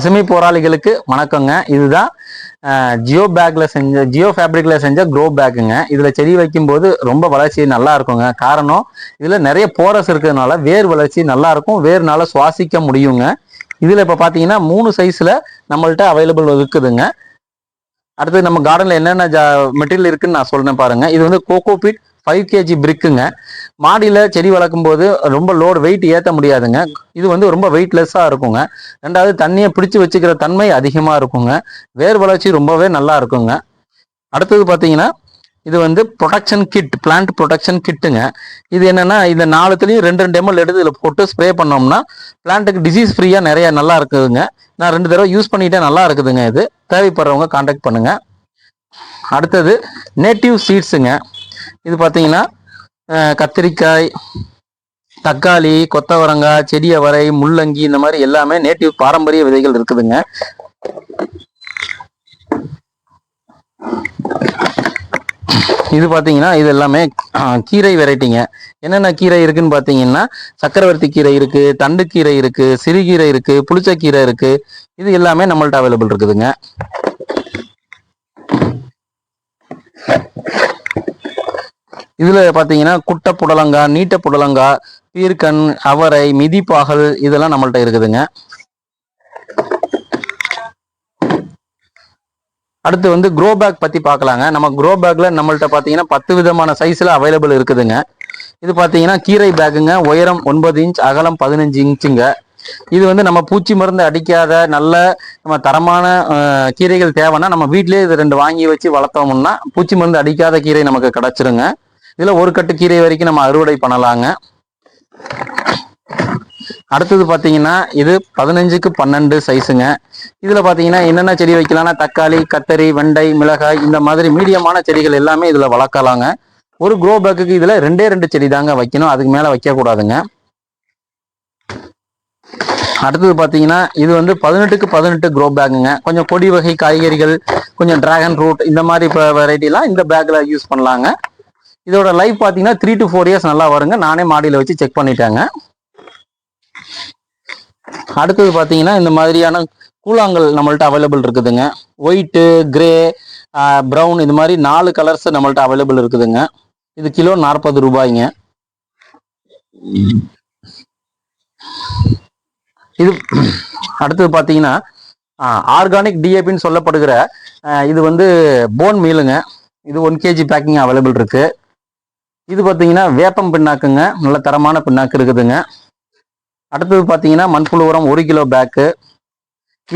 பசுமை போராளிகளுக்கு வணக்கங்க. இதுதான் ஜியோ ஃபேப்ரிக்ல செஞ்ச க்ரோ பேக்குங்க. இதுல செடி வைக்கும்போது ரொம்ப வளர்ச்சி நல்லா இருக்குங்க. காரணம் இதுல நிறைய போரஸ் இருக்கிறதுனால வேர் வளர்ச்சி நல்லா இருக்கும், வேர்னால சுவாசிக்க முடியுங்க. இதுல இப்ப பாத்தீங்கன்னா 3 சைஸ்ல நம்மள்ட்ட அவைலபிள் இருக்குதுங்க. அடுத்து நம்ம கார்டன்ல என்னென்ன மெட்டீரியல் இருக்குன்னு நான் சொல்றேன் பாருங்க. இது வந்து கோகோபீட் 5 kg பிரிக்குங்க. மாடியில் செடி வளர்க்கும் போது ரொம்ப லோடு வெயிட் ஏற்ற முடியாதுங்க. இது வந்து ரொம்ப வெயிட்லெஸ்ஸாக இருக்குங்க. ரெண்டாவது தண்ணியை பிடிச்சி வச்சுக்கிற தன்மை அதிகமாக இருக்குங்க. வேர் வளர்ச்சி ரொம்பவே நல்லா இருக்குங்க. அடுத்தது பார்த்தீங்கன்னா இது வந்து ப்ரொடக்ஷன் கிட், பிளான்ட் ப்ரொடக்ஷன் கிட்டுங்க. இது என்னன்னா இந்த 4த்துலையும் 2 ml எடுத்து இதில் போட்டு ஸ்ப்ரே பண்ணோம்னா பிளான்ட்டுக்கு டிசீஸ் ஃப்ரீயாக நிறைய நல்லா இருக்குதுங்க. நான் 2 தடவை யூஸ் பண்ணிட்டே நல்லா இருக்குதுங்க. இது தேவைப்படுறவங்க கான்டாக்ட் பண்ணுங்க. அடுத்தது நேட்டிவ் சீட்ஸுங்க. இது பார்த்தீங்கன்னா கத்திரிக்காய், தக்காளி, கொத்தவரங்காய், செடி அவரை, முள்ளங்கி இந்த மாதிரி எல்லாமே நேட்டிவ் பாரம்பரிய விதைகள் இருக்குதுங்க. இது பார்த்தீங்கன்னா இது எல்லாமே கீரை வெரைட்டிங்க. என்னென்ன கீரை இருக்குன்னு பார்த்தீங்கன்னா சக்கரவர்த்தி கீரை இருக்கு, தண்டு கீரை இருக்கு, சிறுகீரை இருக்கு, புளிச்சக்கீரை இருக்கு. இது எல்லாமே நம்மள்ட்ட அவைலபிள் இருக்குதுங்க. இதுல பாத்தீங்கன்னா குட்டை புடலங்காய், நீட்ட புடலங்காய், பீர்க்கன், அவரை, மிதிப்பாகல் இதெல்லாம் நம்மள்ட்ட இருக்குதுங்க. அடுத்து வந்து க்ரோ பேக் பத்தி பார்க்கலாங்க. நம்ம க்ரோ பேக்ல நம்மள்ட்ட பாத்தீங்கன்னா 10 விதமான சைஸ்ல அவைலபிள் இருக்குதுங்க. இது பாத்தீங்கன்னா கீரை பேக்குங்க. உயரம் 9 இன்ச், அகலம் 15 இன்ச்சுங்க. இது வந்து நம்ம பூச்சி மருந்து அடிக்காத நல்ல நம்ம தரமான கீரைகள் தேவைன்னா நம்ம வீட்லயே இது 2 வாங்கி வச்சு வளர்த்தோம்னா பூச்சி மருந்து அடிக்காத கீரை நமக்கு கிடைச்சிருங்க. இதுல ஒரு கட்டு கீரை வரைக்கும் நம்ம அறுவடை பண்ணலாங்க. அடுத்தது பாத்தீங்கன்னா இது 15க்கு 12 சைஸுங்க. இதுல பாத்தீங்கன்னா என்னென்ன செடி வைக்கலாம்னா தக்காளி, கத்தரி, வெண்டை, மிளகாய் இந்த மாதிரி மீடியமான செடிகள் எல்லாமே இதுல வளர்க்கலாங்க. ஒரு க்ரோ பேக்குக்கு இதுல 2 செடி தாங்க வைக்கணும், அதுக்கு மேல வைக்க கூடாதுங்க. அடுத்தது பாத்தீங்கன்னா இது வந்து 18க்கு 18 க்ரோ பேக்குங்க. கொஞ்சம் கொடி வகை காய்கறிகள், கொஞ்சம் டிராகன் ஃப்ரூட் இந்த மாதிரி வெரைட்டி எல்லாம் இந்த பேக்ல யூஸ் பண்ணலாங்க. இதோட லைஃப் பாத்தீங்கன்னா 3 to 4 இயர்ஸ் நல்லா வருங்க. நானே மாடியில வச்சு செக் பண்ணிட்டேங்க. அடுத்தது பாத்தீங்கன்னா இந்த மாதிரியான கூழாங்கல் நம்மள்ட்ட அவைலபிள் இருக்குதுங்க. ஒயிட்டு, கிரே, ப்ரௌன் இது மாதிரி 4 கலர்ஸ் நம்மள்ட்ட அவைலபிள் இருக்குதுங்க. இது கிலோ 40 ரூபாய்ங்க. இது அடுத்தது பாத்தீங்கன்னா ஆர்கானிக் டிஏபின்னு சொல்லப்படுகிற இது வந்து போன் மீலுங்க. இது 1 kg பேக்கிங் அவைலபிள் இருக்கு. இது பார்த்தீங்கன்னா வேப்பம் பின்னாக்குங்க, நல்ல தரமான பின்னாக்கு இருக்குதுங்க. அடுத்தது பார்த்தீங்கன்னா மண்புழு உரம் 1 கிலோ பேக்கு.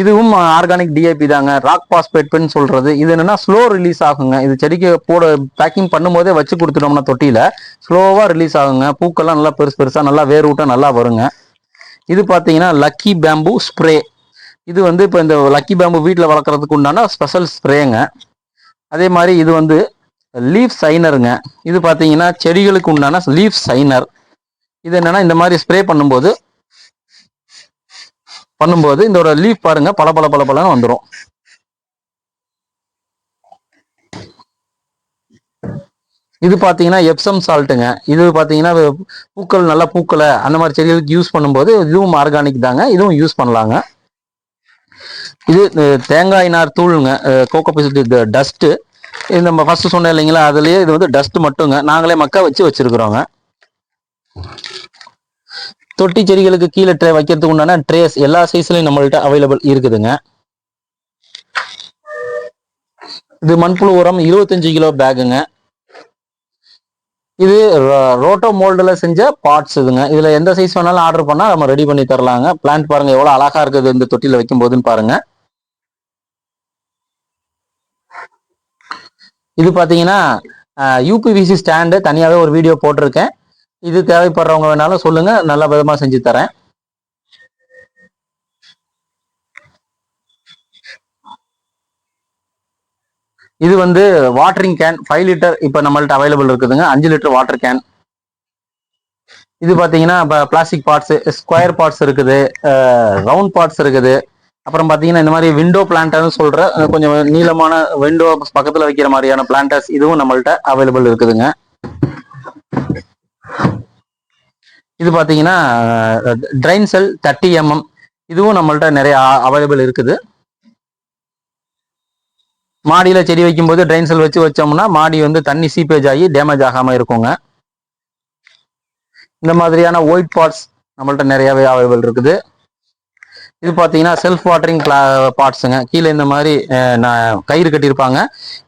இதுவும் ஆர்கானிக் டிஏபி தாங்க. ராக் பாஸ்பேட்னு சொல்றது. இது என்னன்னா ஸ்லோ ரிலீஸ் ஆகுங்க. இது செடிக்கு பேக்கிங் பண்ணும்போதே வச்சு கொடுத்துட்டோம்னா தொட்டியில ஸ்லோவா ரிலீஸ் ஆகுங்க. பூக்கெல்லாம் நல்லா பெருசா நல்லா வேர் ஊட்ட நல்லா வருங்க. இது பார்த்தீங்கன்னா லக்கி பேம்பு ஸ்ப்ரே. இது வந்து இப்போ இந்த லக்கி பேம்பு வீட்டில் வளர்க்குறதுக்கு உண்டான ஸ்பெஷல் ஸ்ப்ரேங்க. அதே மாதிரி இது வந்து லீஃப் சைனருங்க. இது பார்த்தீங்கன்னா செடிகளுக்கு உண்டான லீஃப் சைனர். இது என்னன்னா இந்த மாதிரி ஸ்ப்ரே பண்ணும்போது இதோட லீஃப் பாருங்க பல வந்துடும். இது பார்த்தீங்கன்னா எப்சம் சால்ட்டுங்க. இது பார்த்தீங்கன்னா பூக்கள் நல்லா பூக்களை அந்த மாதிரி செடிகளுக்கு யூஸ் பண்ணும்போது இதுவும் ஆர்கானிக் தாங்க. இதுவும் யூஸ் பண்ணலாங்க. இது தேங்காய் நார் தூளுங்க, கோகோபிட் டஸ்ட். இது நம்ம ஃபர்ஸ்ட் சொன்னோம் இல்லைங்களா, அதுலயே இது வந்து டஸ்ட் மட்டுங்க. நாங்களே மக்க வச்சிருக்கிறோங்க. தொட்டி செடிகளுக்கு கீழே ட்ரே வைக்கிறதுக்கு உண்டான ட்ரேஸ் எல்லா சைஸ்லயும் நம்மள்ட்ட அவைலபிள் இருக்குதுங்க. இது மண்புழு உரம் 25 கிலோ பேக்குங்க. இது ரோட்டோ மோல்டுல செஞ்ச பார்ட்ஸ் இதுங்க. இதுல எந்த சைஸ் வேணாலும் ஆர்டர் பண்ணா நம்ம ரெடி பண்ணி தரலாங்க. பிளான்ட் பாருங்க எவ்வளவு அழகா இருக்குது இந்த தொட்டில வைக்கும் போதுன்னு பாருங்க. இது பாத்தீங்கன்னா யூபிவிசி ஸ்டாண்டு தனியாவே ஒரு வீடியோ போட்டிருக்கேன். இது தேவைப்படுறவங்க வேணாலும் சொல்லுங்க, நல்ல விதமா செஞ்சு தரேன். இது வந்து வாட்டரிங் கேன் 5 லிட்டர் இப்ப நம்மள்ட்ட அவைலபிள் இருக்குதுங்க. 5 லிட்டர் வாட்டர் கேன். இது பாத்தீங்கன்னா பிளாஸ்டிக் பார்ட்ஸ், ஸ்கொயர் பார்ட்ஸ் இருக்குது, ரவுண்ட் பார்ட்ஸ் இருக்குது. அப்புறம் பாத்தீங்கன்னா இந்த மாதிரி விண்டோ பிளான்டர்னு சொல்ற கொஞ்சம் நீளமான விண்டோ பக்கத்துல வைக்கிற மாதிரியான பிளான்டர்ஸ் இதுவும் நம்மள்ட்ட அவைலபிள் இருக்குதுங்க. இது பாத்தீங்கன்னா ட்ரைன் செல் 30 mm. இதுவும் நம்மள்ட்ட நிறைய அவைலபிள் இருக்குது. மாடியில் செடி வைக்கும்போது ட்ரைன் செல் வச்சு வச்சோம்னா மாடி வந்து தண்ணி சீப்பேஜ் ஆகி டேமேஜ் ஆகாமல் இருக்குங்க. இந்த மாதிரியான ஒயிட் பாட்ஸ் நம்மள்ட்ட நிறையவே அவைலபிள் இருக்குது. இது பார்த்தீங்கன்னா செல்ஃப் வாட்டரிங் பாட்ஸுங்க. கீழே இந்த மாதிரி கயிறு கட்டியிருப்பாங்க.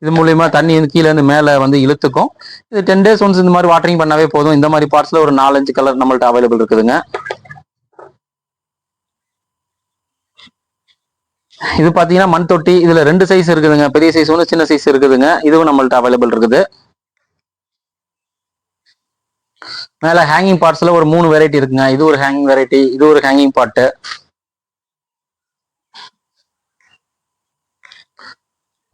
இது மூலியமா தண்ணி வந்து கீழே இருந்து மேலே வந்து இழுத்துக்கும். இது 10 days ஒன்ஸ் இந்த மாதிரி வாட்டரிங் பண்ணாவே போதும். இந்த மாதிரி பாட்ஸில் ஒரு 4-5 கலர் நம்மள்ட்ட அவைலபிள் இருக்குதுங்க. இது பார்த்தீங்கன்னா மண் தொட்டி. இதில் 2 சைஸ் இருக்குதுங்க. பெரிய சைஸ் ஒன்று, சின்ன சைஸ் இருக்குதுங்க. இதுவும் நம்மள்ட்ட அவைலபிள் இருக்குது. மேலே ஹேங்கிங் பாட்ஸில் ஒரு 3 வெரைட்டி இருக்குங்க. இது ஒரு ஹேங்கிங் வெரைட்டி, இது ஒரு ஹேங்கிங் பாட்டு.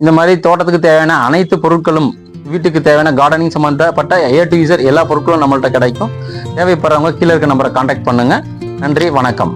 இந்த மாதிரி தோட்டத்துக்கு தேவையான அனைத்து பொருட்களும், வீட்டுக்கு தேவையான கார்டனிங் சம்பந்தப்பட்ட A to Z எல்லா பொருட்களும் நம்மள்ட்ட கிடைக்கும். தேவைப்படுறவங்க கீழே இருக்க நம்பரை கான்டாக்ட் பண்ணுங்க. நன்றி, வணக்கம்.